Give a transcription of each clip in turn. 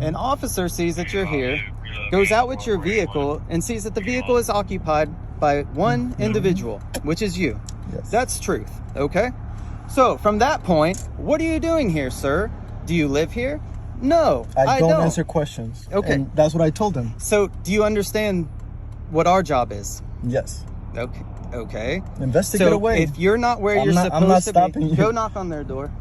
An officer sees that you're here, goes out with your vehicle, and sees that the vehicle is occupied by one individual, which is you. Yes. That's truth, okay? So, from that point, what are you doing here, sir? Do you live here? No, I don't. Answer questions. Okay. And that's what I told him. So, do you understand what our job is? Yes. Okay. Investigate so away. If you're not where you're supposed I'm not to stopping be, you. go knock on their door.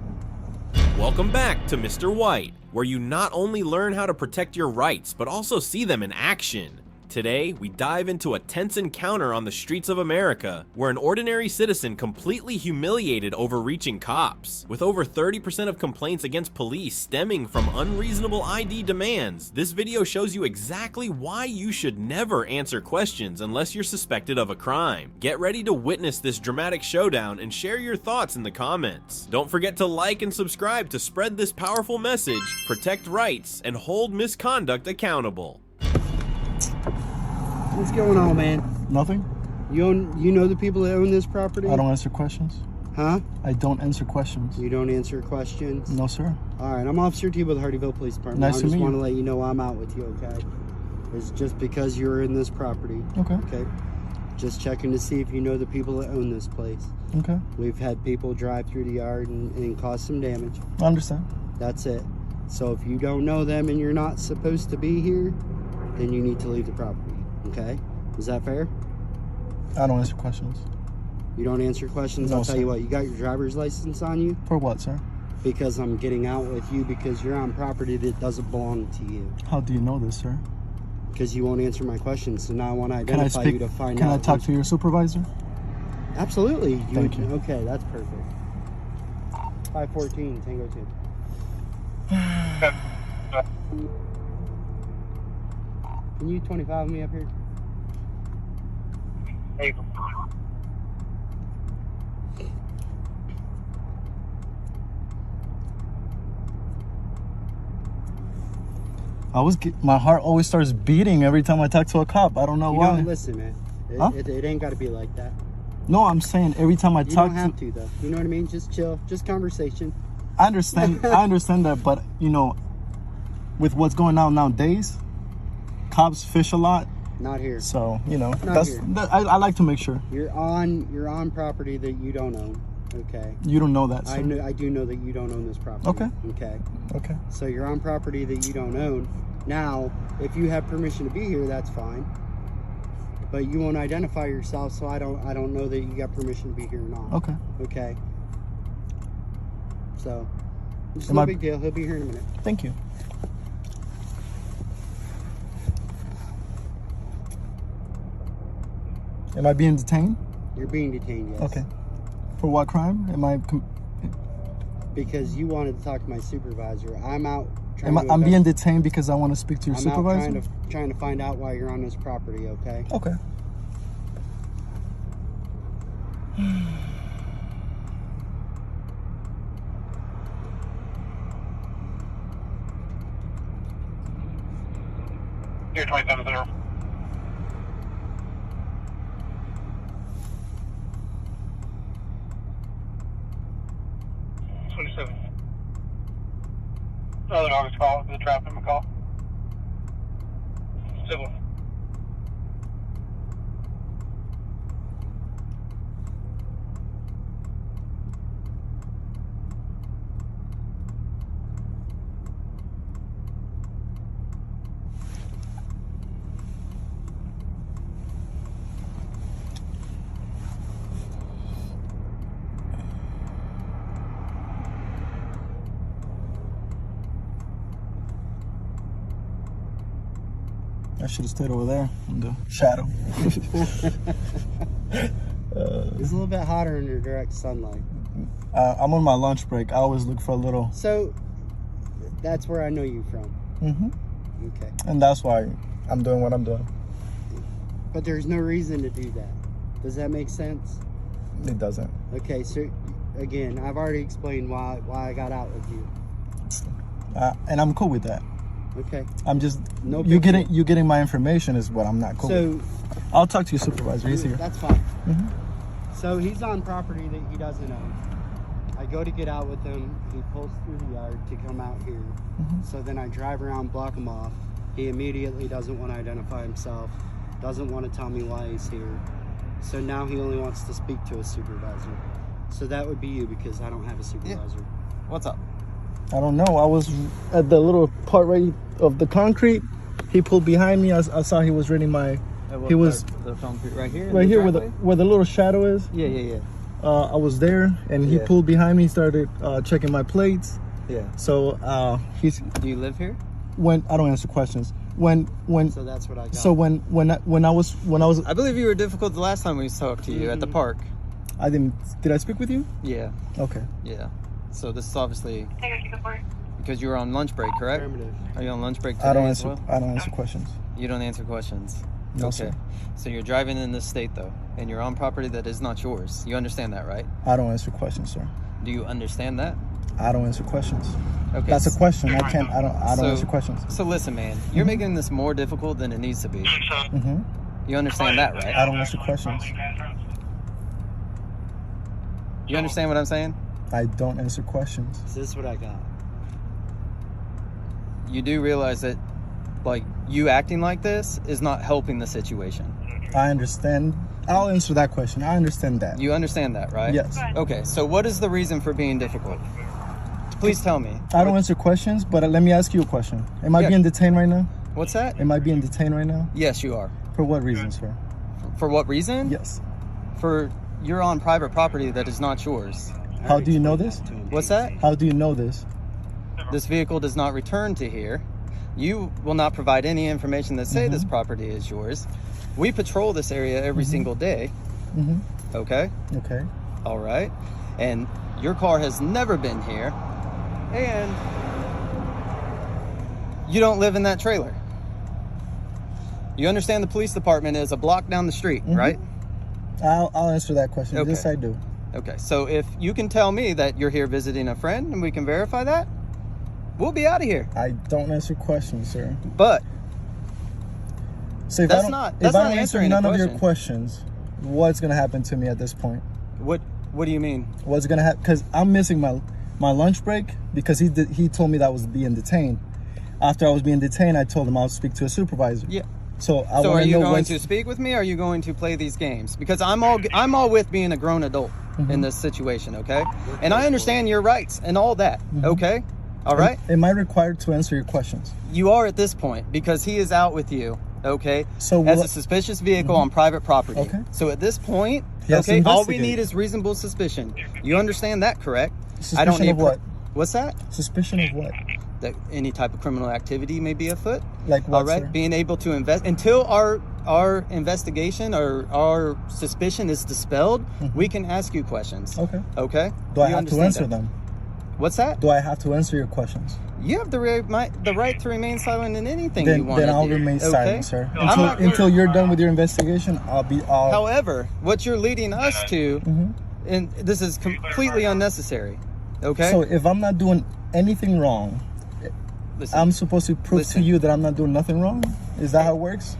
Welcome back to Mr. White, where you not only learn how to protect your rights, but also see them in action. Today, we dive into a tense encounter on the streets of America, where an ordinary citizen completely humiliated overreaching cops. With over 30% of complaints against police stemming from unreasonable ID demands, this video shows you exactly why you should never answer questions unless you're suspected of a crime. Get ready to witness this dramatic showdown and share your thoughts in the comments. Don't forget to like and subscribe to spread this powerful message, protect rights, and hold misconduct accountable. What's going on, man? Nothing. You know the people that own this property? I don't answer questions. Huh? I don't answer questions. You don't answer questions? No, sir. All right, I'm Officer T with the Hardyville Police Department. Nice to meet you. I just want to let you know I'm out with you, okay? It's just because you're in this property. Okay. Okay. Just checking to see if you know the people that own this place. Okay. We've had people drive through the yard and cause some damage. I understand. That's it. So if you don't know them and you're not supposed to be here, then you need to leave the property. Okay? Is that fair? I don't answer questions. You don't answer questions? No, I'll tell sir. you what, you got your driver's license on you? For what, sir? Because I'm getting out with you because you're on property that doesn't belong to you. How do you know this, sir? Because you won't answer my questions, so now I want to identify you to find out. Can I talk to your supervisor? Absolutely. Thank you. Okay, that's perfect. 514, Tango 2. Can you 25 me up here? Hey. My heart always starts beating every time I talk to a cop. I don't know why. Don't listen, man. It ain't got to be like that. No, I'm saying every time I You talk don't have to, though. You know what I mean? Just chill. Just conversation. I understand. I understand that, but you know, with what's going on nowadays, cops fish a lot. Not here. So you know, Not here. I like to make sure. You're on property that you don't own. Okay. You don't know that, sir. I do know that you don't own this property. Okay. Okay. Okay. So you're on property that you don't own. Now, if you have permission to be here, that's fine. But you won't identify yourself, so I don't know that you got permission to be here or not. Okay. Okay. So, it's no big deal. He'll be here in a minute. Thank you. Am I being detained? You're being detained, yes. Okay. For what crime? Am I? Because you wanted to talk to my supervisor. I'm out. I'm being detained because I want to speak to your supervisor? I'm trying to find out why you're on this property, okay? Okay. Here, 27 0. Another August call, the traffic call. Civil. I should have stayed over there in the shadow. It's a little bit hotter in your direct sunlight. I'm on my lunch break. I always look for a little. So, that's where I know you from. Mm-hmm. Okay. And that's why I'm doing what I'm doing. But there's no reason to do that. Does that make sense? It doesn't. Okay, so again, I've already explained why I got out with you. And I'm cool with that. Okay. I'm just you getting my information is what I'm not cool with. I'll talk to your supervisor. He's here. That's fine. Mm-hmm. So he's on property that he doesn't own. I go to get out with him. He pulls through the yard to come out here. So then I drive around, block him off. He immediately doesn't want to identify himself, doesn't want to tell me why he's here. So now he only wants to speak to a supervisor. So that would be you, because I don't have a supervisor. Yeah. What's up? I don't know. I was at the little part right of the concrete. He pulled behind me. I saw he was reading my. He was the concrete right here. right here where the little shadow is. Yeah. I was there, and he pulled behind me. Started checking my plates. Yeah. So he's. Do you live here? When I don't answer questions. When. So that's what I got. So when I was. I believe you were difficult the last time we talked to you at the park. I didn't. Did I speak with you? Yeah. Okay. Yeah. So this is obviously because you were on lunch break, correct? Affirmative. Are you on lunch break today I don't as answer. well? I don't answer questions. You don't answer questions. No, okay. sir. So you're driving in this state though, and you're on property that is not yours. You understand that, right? I don't answer questions, sir. Do you understand that? I don't answer questions. Okay. That's a question. I can't. I don't answer questions. So listen, man, you're making this more difficult than it needs to be. You understand that, right? I don't answer questions. You understand what I'm saying? I don't answer questions. So this is what I got. You do realize that, like, you acting like this is not helping the situation. I understand. I'll answer that question. I understand that. You understand that, right? Yes. Okay, so what is the reason for being difficult? Please tell me. I don't answer questions, but let me ask you a question. Am I being detained right now? What's that? Am I being detained right now? Yes, you are. For what reason, sir? For what reason? Yes. For you're on private property that is not yours. How do you know this? What's that? How do you know this? This vehicle does not return to here. You will not provide any information that say this property is yours. We patrol this area every single day. Okay? Okay. All right. And your car has never been here. And you don't live in that trailer. You understand the police department is a block down the street, right? I'll answer that question. Okay. Yes, I do. Okay. So if you can tell me that you're here visiting a friend and we can verify that, we'll be out of here. I don't answer questions, sir. But so if that's I don't, not- if that's I not don't answer answering none the of your question. questions, what's gonna happen to me at this point? what do you mean? What's gonna happen? Because I'm missing my lunch break because he told me that I was being detained. After I was being detained, I told him I'll speak to a supervisor. Yeah. So I So want are to you know going when to speak with me or are you going to play these games? Because I'm all with being a grown adult in this situation, okay? And I understand your rights and all that, okay? All right? Am I required to answer your questions? You are at this point because he is out with you, okay? So as will- a suspicious vehicle on private property. Okay. So at this point, He has to okay, all we investigate. need is reasonable suspicion. You understand that, correct? Suspicion of what? What's that? Suspicion of what? That any type of criminal activity may be afoot. Like what, All right, sir? being able to invest until our investigation or our suspicion is dispelled, we can ask you questions. Okay. Okay. Do I You have to understand answer that? them? What's that? Do I have to answer your questions? You have the right to remain silent in anything you want Then to I'll do. remain okay? silent, sir. I'm not gonna- Until you're done with your investigation, I'll be all. However, what you're leading us to, and this is completely unnecessary. Okay. So if I'm not doing anything wrong, Listen, I'm supposed to prove Listen. to you that I'm not doing nothing wrong? Is that how it works?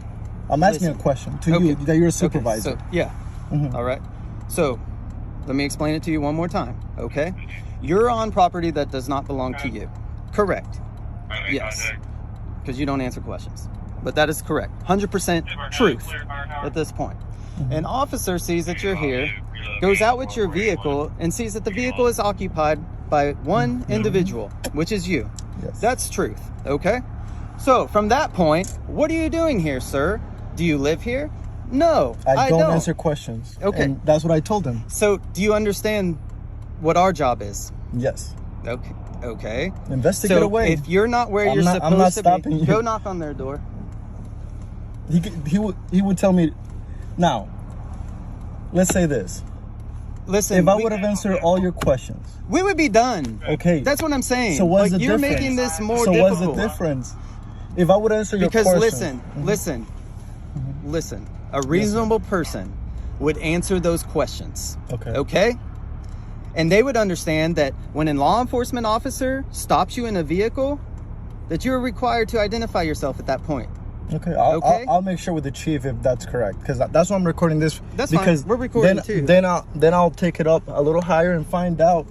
I'm asking Listen. a question to Okay. you that you're a Okay, supervisor. so, yeah. All right. So let me explain it to you one more time. Okay. You're on property that does not belong to you. Correct. Yes. Because you don't answer questions. But that is correct. 100% truth at this point. An officer sees that you're here, goes out with your vehicle, and sees that the vehicle is occupied by one individual, which is you. Yes. That's truth. Okay. So from that point, what are you doing here, sir? Do you live here? No, I don't answer questions. Okay. And that's what I told him. So do you understand what our job is? Yes. Okay. Okay. Investigate So away. if you're not where I'm you're not- I'm not supposed to stopping be, you. go knock on their door. He would tell me. Now, let's say this. Listen, If I would have answered all your questions, we would be done. okay. That's what I'm saying. So what's like, the you're difference? making this more so difficult. what's the difference? If I would answer your Because question, listen. A reasonable person would answer those questions. Okay. Okay? And they would understand that when a law enforcement officer stops you in a vehicle, that you're required to identify yourself at that point. Okay, Okay? I'll make sure with the chief if that's correct, because that's why I'm recording this. That's fine. because We're recording then, too. Then I'll take it up a little higher and find out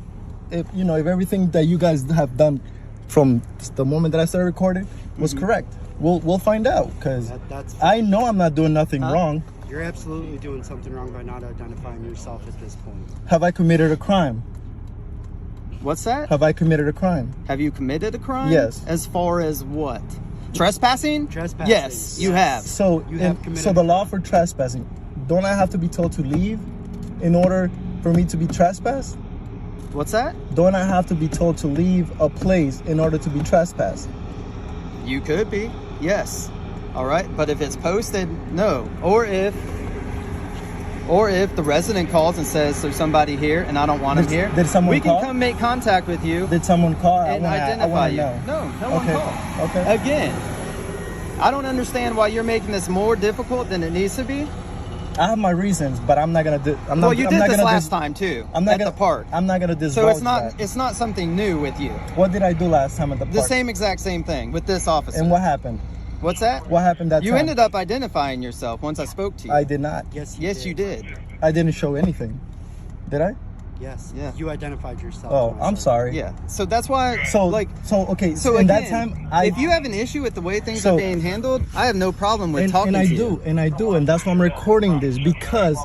if you know if everything that you guys have done from the moment that I started recording was correct. We'll find out, because That's I know I'm not doing nothing wrong. You're absolutely doing something wrong by not identifying yourself at this point. Have I committed a crime? What's that? Have I committed a crime? Have you committed a crime? Yes. As far as what? Trespassing? Trespassing. Yes, you have. So You have committed so the a law crime. for trespassing, don't I have to be told to leave in order for me to be trespassed? What's that? Don't I have to be told to leave a place in order to be trespassed? You could be. Yes. All right. But if it's posted, no. Or if the resident calls and says there's somebody here and I don't want him here, Did someone we can call? come make contact with you Did someone call? and identify you. Know. No one Okay. called. Okay. Again, I don't understand why you're making this more difficult than it needs to be. I have my reasons, but I'm not gonna do. Well, you did this last time too. I'm not at gonna, the park. I'm not gonna divulge So it's not that. it's not something new with you. What did I do last time at the park? The same exact same thing with this officer. And what happened? What's that? What happened that You time? ended up identifying yourself once I spoke to you. I did not. Yes, you did. I didn't show anything. Did I? Yes. Yeah. You identified yourself. Oh, when I I'm said sorry. Yeah. So that's why. So like. okay. So in again, that time, if you have an issue with the way things So- are being handled, I have no problem with talking and I to do, you. and that's why I'm recording this, because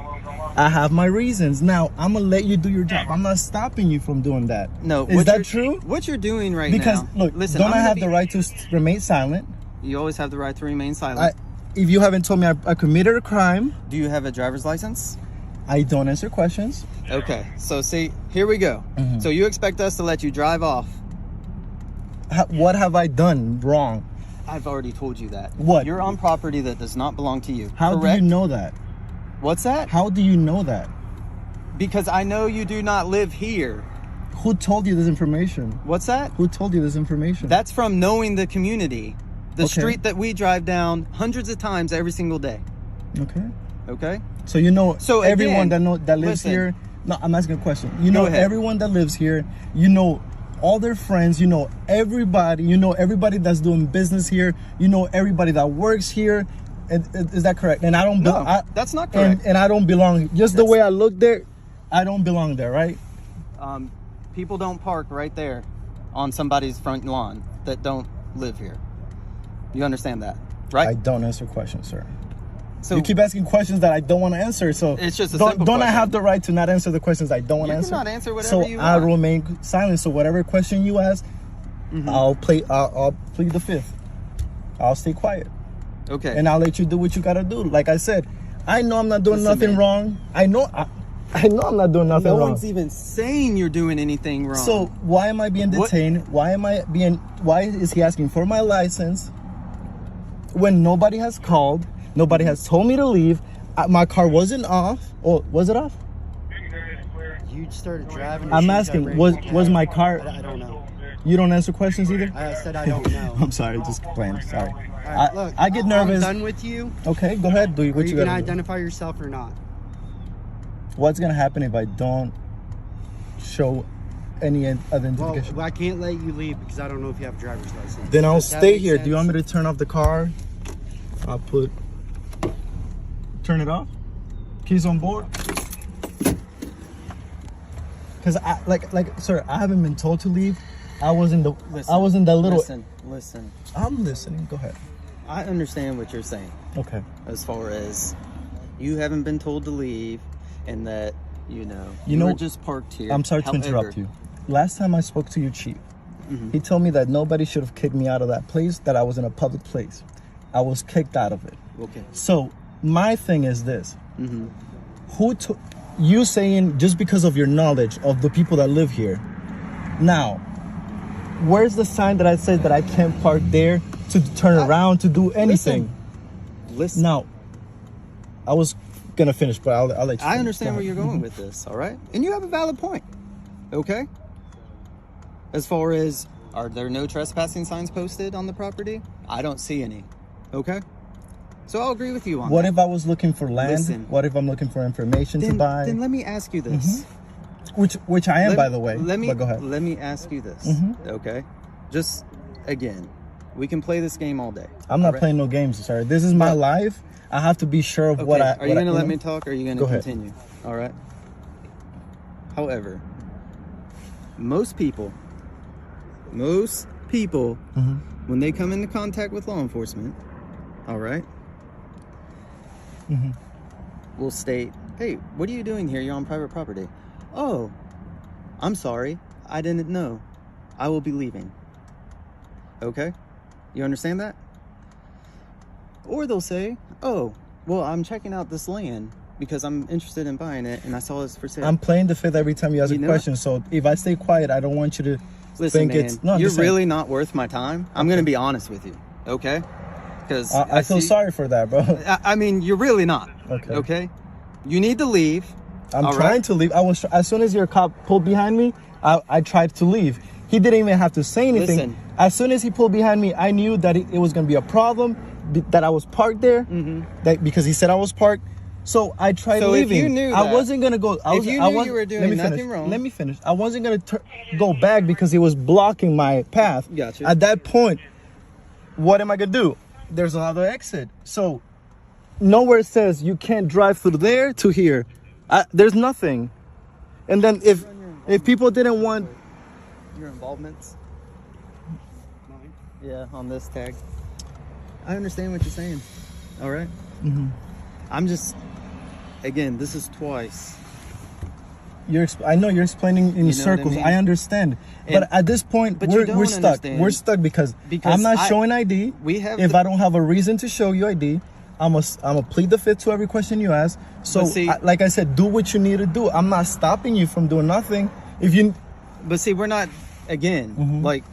I have my reasons. Now I'm gonna let you do your job. I'm not stopping you from doing that. No. Is what that you're- true? What you're doing right Because now. look, listen, don't I'm I gonna have be- the right to remain silent? You always have the right to remain silent. If you haven't told me I committed a crime, Do you have a driver's license? I don't answer questions. Okay. So see, here we go. Mm-hmm. So you expect us to let you drive off? What have I done wrong? I've already told you that. What? You're on property that does not belong to you. How correct? do you know that? What's that? How do you know that? Because I know you do not live here. Who told you this information? What's that? Who told you this information? That's from knowing the community. The Okay. street that we drive down hundreds of times every single day. Okay. Okay? So you know So everyone again, that lives listen. here. No, I'm asking a question. You Go know ahead. everyone that lives here. You know all their friends. You know everybody. You know everybody that's doing business here. You know everybody that works here. Is that correct? And I don't. No, that's not correct. And I don't belong. Just the way I look there, I don't belong there, right? People don't park right there on somebody's front lawn that don't live here. You understand that, right? I don't answer questions, sir. So You keep asking questions that I don't want to answer. So It's just a don't, simple don't I question. have the right to not answer the questions I don't want to You answer? cannot answer whatever so you I want. remain silent. So whatever question you ask, Mm-hmm. I'll plead the fifth. I'll stay quiet, okay. and I'll let you do what you gotta do. Like I said, I know I'm not doing Listen, nothing man. wrong. I know I'm not doing nothing no wrong. one's even saying you're doing anything wrong. So why am I being What- detained? Why is he asking for my license when nobody has called? Nobody has told me to leave. My car wasn't off. Or was it off? You started driving. I'm as soon as I asking, raised was my my hand. car? I don't know. You don't answer questions either? I said I don't know. I'm sorry, just playing. Sorry. All right, look, I get nervous. I'm done with you. Okay, go ahead. Do Are what you you gonna gotta do. identify yourself or not? What's gonna happen if I don't show any other Well, identification? I can't let you leave because I don't know if you have a driver's license. Then I'll Does that stay make here. Do you want me sense? to turn off the car? I'll turn it off. Keys on board. Cause sir, I haven't been told to leave. I was in the little. Listen. I'm listening. Go ahead. I understand what you're saying Okay. as far as you haven't been told to leave and that, you You know- were just parked here. I'm sorry to However, interrupt you. Last time I spoke to your chief, Mm-hmm. he told me that nobody should have kicked me out of that place, that I was in a public place. I was kicked out of it. Okay. So my thing is this. Mm-hmm. You saying just because of your knowledge of the people that live here. Now, where's the sign that I said that I can't park there to turn around to do anything? Listen. Now, I was gonna finish, but I'll let you. I finish. understand Go where ahead. you're going with this, all right? And you have a valid point, okay? As far as, are there no trespassing signs posted on the property? I don't see any, okay? So I'll agree with you on What that. if I was looking for land? Listen. What if I'm looking for information to Then buy? let me ask you this. Which I am, Let- by the way. Let me But go ahead. Let me ask you this, Mhm. okay? Just, again, we can play this game all day. I'm not all right? playing no games, sorry. This is my But- life. I have to be sure of what I. Are you what I- going to let know? me talk or are you going Go to ahead. continue? All right. However, most people, when they come into contact with law enforcement, all right, will state, hey, what are you doing here? You're on private property. Oh, I'm sorry. I didn't know. I will be leaving. Okay? You understand that? Or they'll say, oh, well, I'm checking out this land because I'm interested in buying it and I saw it's for sale. I'm playing the fifth every time you ask a question. So if I stay quiet, I don't want you to think man, it's... No, you're really not worth my time. I'm going to be honest with you. Okay? Because I feel sorry for that, bro. I mean, you're really not. Okay. Okay? You need to leave. I'm trying to leave. As soon as your cop pulled behind me, I tried to leave. He didn't even have to say anything. Listen. As soon as he pulled behind me, I knew that it was going to be a problem, that I was parked there, that because he said I was parked. So I tried leaving. If you knew I wasn't going to go. you were doing nothing wrong. Let me finish. I wasn't going to go back because he was blocking my path. Gotcha. At that point, what am I going to do? There's another exit. So nowhere says you can't drive through there to here. There's nothing. And then if people didn't want your involvements, yeah, on this tag, I understand what you're saying. All right. I'm just, again, this is twice. I know you're explaining in circles. I understand, but at this point, we're stuck. Understand. We're stuck because I'm not showing ID. If I don't have a reason to show you ID, I'm a plead the fifth to every question you ask. So, like I said, do what you need to do. I'm not stopping you from doing nothing. But see, we're not. Again, like,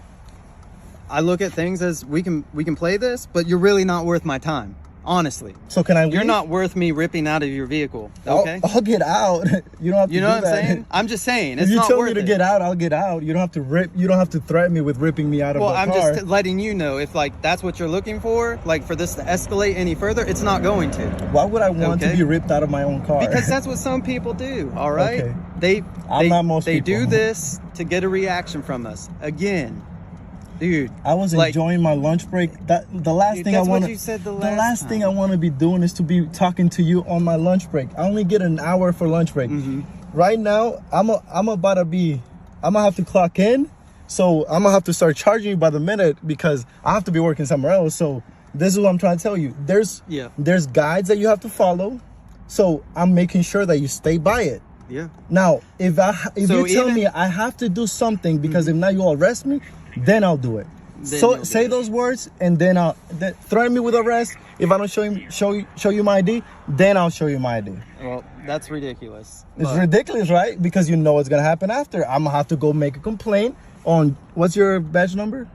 I look at things as we can play this, but you're really not worth my time. Honestly. So can I leave? You're not worth me ripping out of your vehicle. Okay. I'll get out. You don't have to. You know do what I'm that. saying? I'm just saying. It's if you not tell worth me to it. get out, I'll get out. You don't have to rip. You don't have to threaten me with ripping me out of the car. Well, I'm just letting you know if like that's what you're looking for, like for this to escalate any further, it's not going to. Why would I want to be ripped out of my own car? Because that's what some people do. All right. Okay. I'm not most They people. do this to get a reaction from us. Again. Dude, I was enjoying my lunch break. The last thing I want to be doing is to be talking to you on my lunch break. I only get an hour for lunch break. Right now, I'm gonna have to clock in, so I'm gonna have to start charging you by the minute because I have to be working somewhere else. So this is what I'm trying to tell you. There's guides that you have to follow, so I'm making sure that you stay by it. Yeah. Now, if you tell me I have to do something because if not you'll arrest me, then I'll do it. So say those words, and then threaten me with arrest. If I don't show you my ID, then I'll show you my ID. Well, that's ridiculous. It's ridiculous, right? Because you know what's gonna happen after. I'm gonna have to go make a complaint on what's your badge number?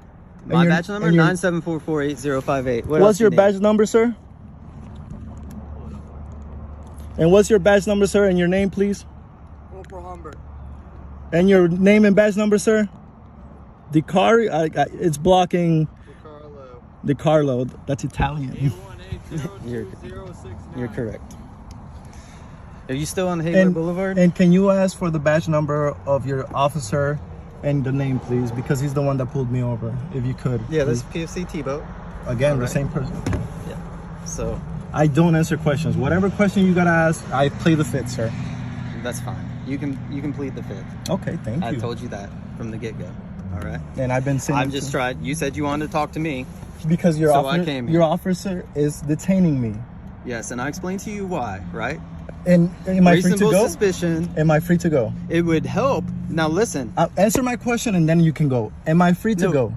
My badge number 9744808. What's your badge number, sir? And what's your badge number, sir? And your name, please. And your name and badge number, sir. It's blocking. DiCarlo. That's Italian. You're correct. Are you still on Hayward Boulevard? And can you ask for the badge number of your officer and the name, please? Because he's the one that pulled me over. If you could. Yeah, this is PFC T-Boat. Again, the same person. Yeah. So. I don't answer questions. Whatever question you gotta ask, I play the fifth, sir. That's fine. You can plead the fifth. Okay, thank you. I told you that from the get-go. All right. And I've been saying. I'm just trying. You said you wanted to talk to me. Because your officer is detaining me. Yes, and I explained to you why, right? And am I free to go? Reasonable suspicion. Am I free to go? It would help. Now listen. Answer my question and then you can go. Am I free to go?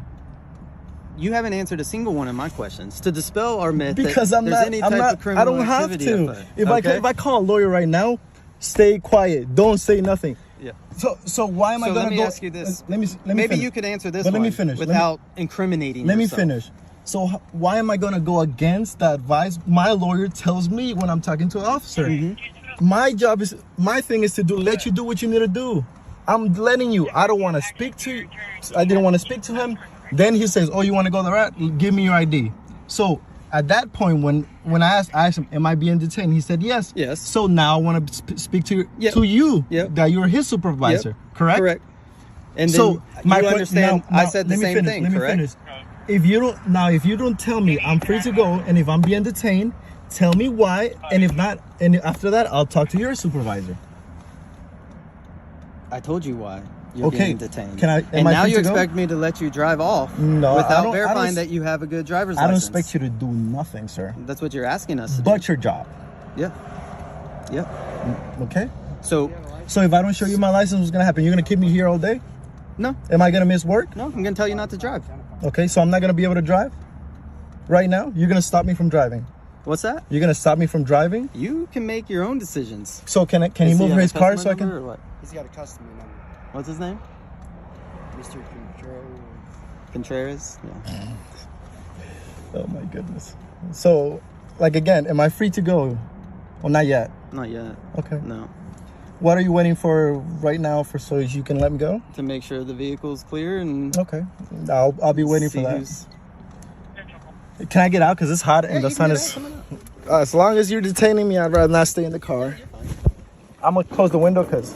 You haven't answered a single one of my questions to dispel our myth because that there's any type of criminal activity. I don't have to. If I call a lawyer right now, stay quiet. Don't say nothing. Yeah. So why am I going to go? Let me ask you this. Let me Maybe finish. you could answer this but one let me finish. without incriminating yourself. Let me finish. So why am I going to go against the advice my lawyer tells me when I'm talking to an officer? My thing is to let you do what you need to do. I'm letting you. I don't want to speak to you. I didn't want to speak to him. Then he says, oh, you want to go the route? Give me your ID. So at that point, when I asked him, am I being detained? He said, yes. Yes. So now I want to speak to you, that you're his supervisor, correct? Correct. And then so you understand, I said the same thing, let me finish. If you don't tell me I'm free to go, and if I'm being detained, tell me why, and if not, and after that, I'll talk to your supervisor. I told you why. you're Okay. getting detained. Can I? Am And I now free you to go? expect me to let you drive off No, I without don't- verifying that you have a good driver's I don't license. expect you to do nothing, sir. That's what you're asking us to But your job. do. Yeah. Yep. Okay. So, So if I don't show you my license, what's gonna happen? You're gonna keep me here all day? no, Am I gonna miss work? no, I'm going to tell you not to drive. Okay, so I'm not gonna be able to drive right now. You're gonna stop me from driving. What's that? You're gonna stop me from driving. You can make your own decisions. So can he Is move on a his car customer so I number can? or what? He's got a customer number. What's his name? Mr. Control. Contreras? Yeah. Oh my goodness. So, like again, am I free to go? Well, not yet. Not yet. Okay. No. What are you waiting for right now for so you can let me go? To make sure the vehicle's clear and Okay. I'll be waiting for see that. who's- Can I get out? Because it's hot and Yeah, the you sun can is. get out, come on out. As long as you're detaining me, I'd rather not stay in the car. I'm gonna close the window because.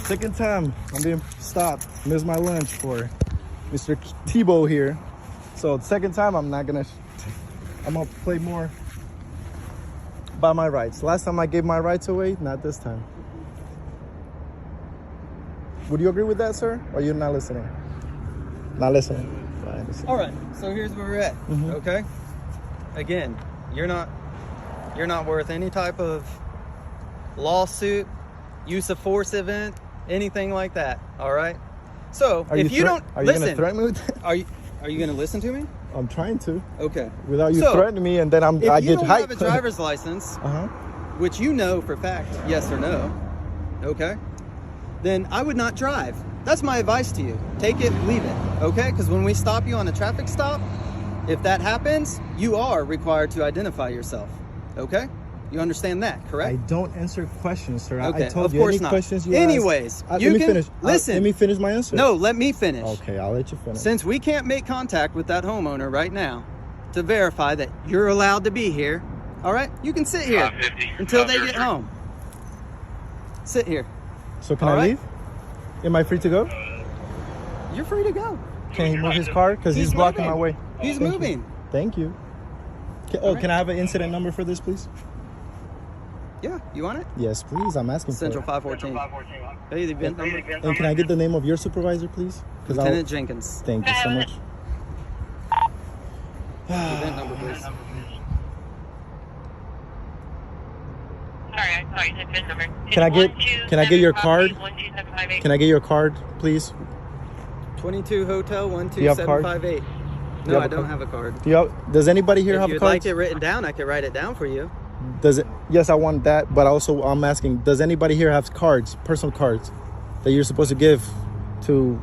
Second time I'm being stopped. Missed my lunch for Mr. Tebow here. So second time I'm gonna play more by my rights. Last time I gave my rights away, not this time. Would you agree with that, sir? Or you're not listening? Not listening. Fine. All right. So here's where we're at. Mhm. Okay. Again, you're not worth any type of lawsuit, use of force event, anything like that. All right. So Are if you don't are you listen, gonna threaten me with that? are you going to listen to me? I'm trying to. Okay. Without you So, threatening me, and then If I you get don't hyped. have a driver's license, Uh-huh. which you know for fact, yes or no, okay, then I would not drive. That's my advice to you. Take it, leave it, okay? Because when we stop you on a traffic stop, if that happens, you are required to identify yourself, okay? You understand that, I correct? don't answer questions, sir. Okay, I told of you course any not. questions you Anyways, ask. you let me can finish. listen. Let me finish my answer. No, let me finish. Okay, I'll let you finish. Since we can't make contact with that homeowner right now to verify that you're allowed to be here, all right? You can sit here 50. until they get home. Sit here. So can All I right. leave? Am I free to go? You're free to go. Can he move his car? Because he's He's blocking moving. my way. He's Thank you. moving. Thank you. Can I have an incident number for this, please? Yeah, you want it? Yes, please. I'm asking Central for it. 514. 514. Hey, the event number? And can I get the name of your supervisor, please? Because Lieutenant Jenkins. Thank you so much. Event number, please. Sorry, I thought you said VIN number. Can I get your card? 12758. Can I get your card, please? 22 Hotel you have a card? 12758. you No, have I a don't card? have a card. Does anybody here If have a you'd card? like it written down, I could write it down for you. Does it? Yes, I want that. But also, I'm asking, does anybody here have cards, personal cards, that you're supposed to give to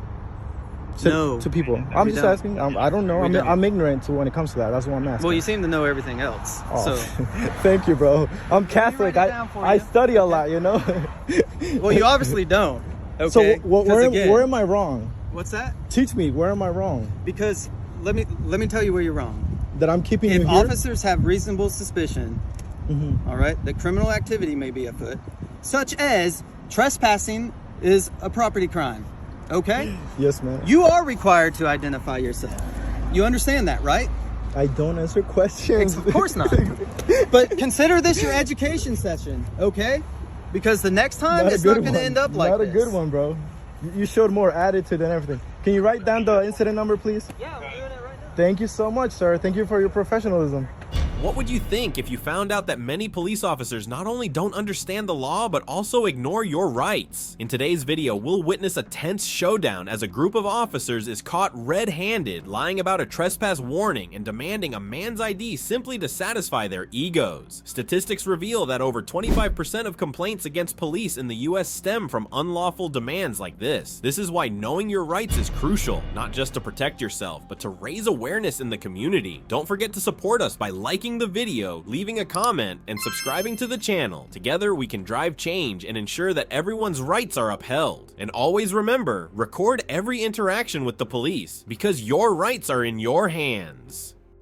No, to people? I'm we just don't. asking. I don't know. We don't. I'm ignorant to when it comes to that. That's what I'm asking. Well, you seem to know everything else. Oh, So, thank you, bro. I'm Catholic. write it down for I you. study a lot, you know. well, you obviously don't. Okay. So 'Cause where am I wrong? What's that? Teach me. Where am I wrong? Because let me tell you where you're wrong. That I'm keeping If you here. officers have reasonable suspicion, Mhm. all right, that criminal activity may be afoot, such as trespassing is a property crime. Okay? Yes, man. You are required to identify yourself. You understand that, right? I don't answer questions. Of course not. But consider this your education session, okay? Because the next time it's not going to end up like Not this. a good one, bro. You showed more attitude than everything. Can you write down the incident number, please? Yeah, I'm doing it right now. Thank you so much, sir. Thank you for your professionalism. What would you think if you found out that many police officers not only don't understand the law, but also ignore your rights? In today's video, we'll witness a tense showdown as a group of officers is caught red-handed lying about a trespass warning and demanding a man's ID simply to satisfy their egos. Statistics reveal that over 25% of complaints against police in the US stem from unlawful demands like this. This is why knowing your rights is crucial, not just to protect yourself, but to raise awareness in the community. Don't forget to support us by liking the video, leaving a comment, and subscribing to the channel. Together, we can drive change and ensure that everyone's rights are upheld. And always remember, record every interaction with the police, because your rights are in your hands.